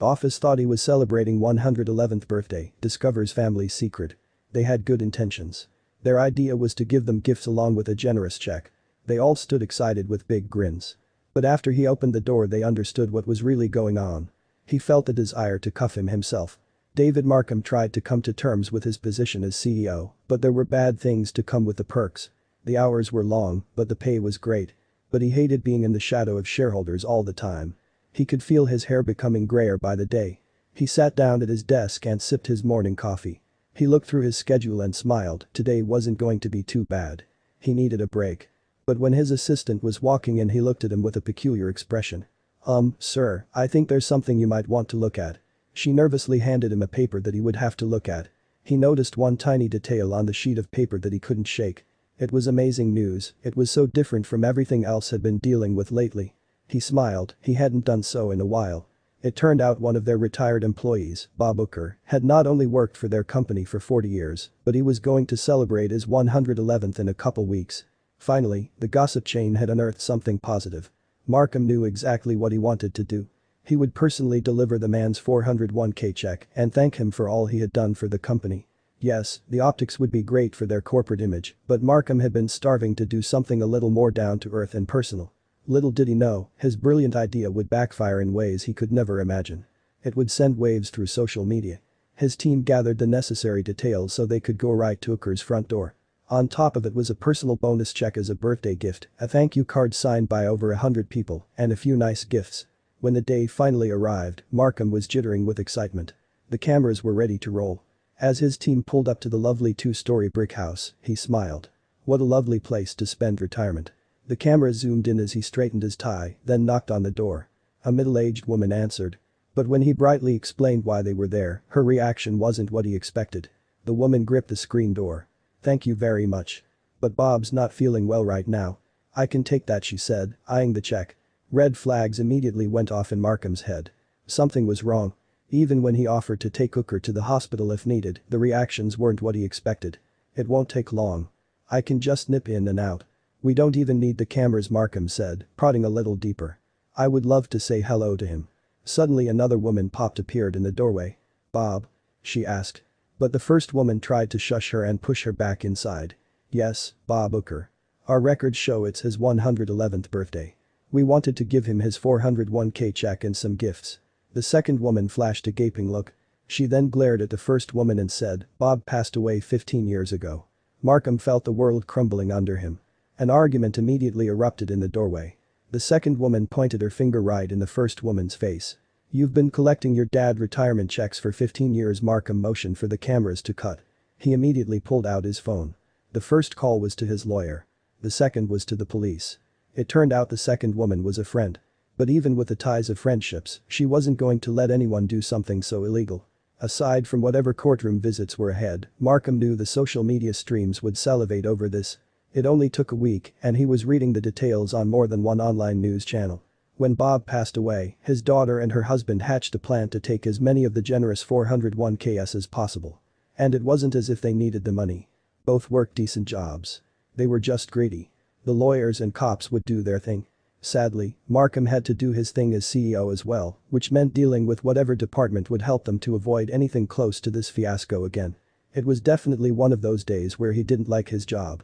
Office thought he was celebrating 111th birthday, discovers family's secret. They had good intentions. Their idea was to give them gifts along with a generous check. They all stood excited with big grins. But after he opened the door they understood what was really going on. He felt a desire to cuff him himself. David Markham tried to come to terms with his position as CEO, but there were bad things to come with the perks. The hours were long, but the pay was great. But he hated being in the shadow of shareholders all the time. He could feel his hair becoming grayer by the day. He sat down at his desk and sipped his morning coffee. He looked through his schedule and smiled, today wasn't going to be too bad. He needed a break. But when his assistant was walking in he looked at him with a peculiar expression. Sir, I think there's something you might want to look at. She nervously handed him a paper that he would have to look at. He noticed one tiny detail on the sheet of paper that he couldn't shake. It was amazing news, it was so different from everything else had been dealing with lately. He smiled, he hadn't done so in a while. It turned out one of their retired employees, Bob Hooker, had not only worked for their company for 40 years, but he was going to celebrate his 111th in a couple weeks. Finally, the gossip chain had unearthed something positive. Markham knew exactly what he wanted to do. He would personally deliver the man's 401k check and thank him for all he had done for the company. Yes, the optics would be great for their corporate image, but Markham had been starving to do something a little more down to earth and personal. Little did he know, his brilliant idea would backfire in ways he could never imagine. It would send waves through social media. His team gathered the necessary details so they could go right to Hooker's front door. On top of it was a personal bonus check as a birthday gift, a thank you card signed by over 100 people, and a few nice gifts. When the day finally arrived, Markham was jittering with excitement. The cameras were ready to roll. As his team pulled up to the lovely two-story brick house, he smiled. What a lovely place to spend retirement. The camera zoomed in as he straightened his tie, then knocked on the door. A middle-aged woman answered. But when he brightly explained why they were there, her reaction wasn't what he expected. The woman gripped the screen door. Thank you very much. But Bob's not feeling well right now. I can take that, she said, eyeing the check. Red flags immediately went off in Markham's head. Something was wrong. Even when he offered to take Hooker to the hospital if needed, the reactions weren't what he expected. It won't take long. I can just nip in and out. We don't even need the cameras, Markham said, prodding a little deeper. I would love to say hello to him. Suddenly another woman appeared in the doorway. Bob? She asked. But the first woman tried to shush her and push her back inside. Yes, Bob Hooker. Our records show it's his 111th birthday. We wanted to give him his 401k check and some gifts. The second woman flashed a gaping look. She then glared at the first woman and said, Bob passed away 15 years ago. Markham felt the world crumbling under him. An argument immediately erupted in the doorway. The second woman pointed her finger right in the first woman's face. You've been collecting your dad's retirement checks for 15 years. Markham motioned for the cameras to cut. He immediately pulled out his phone. The first call was to his lawyer. The second was to the police. It turned out the second woman was a friend. But even with the ties of friendships, she wasn't going to let anyone do something so illegal. Aside from whatever courtroom visits were ahead, Markham knew the social media streams would salivate over this. It only took a week and he was reading the details on more than one online news channel. When Bob passed away, his daughter and her husband hatched a plan to take as many of the generous 401ks as possible. And it wasn't as if they needed the money. Both worked decent jobs. They were just greedy. The lawyers and cops would do their thing. Sadly, Markham had to do his thing as CEO as well, which meant dealing with whatever department would help them to avoid anything close to this fiasco again. It was definitely one of those days where he didn't like his job.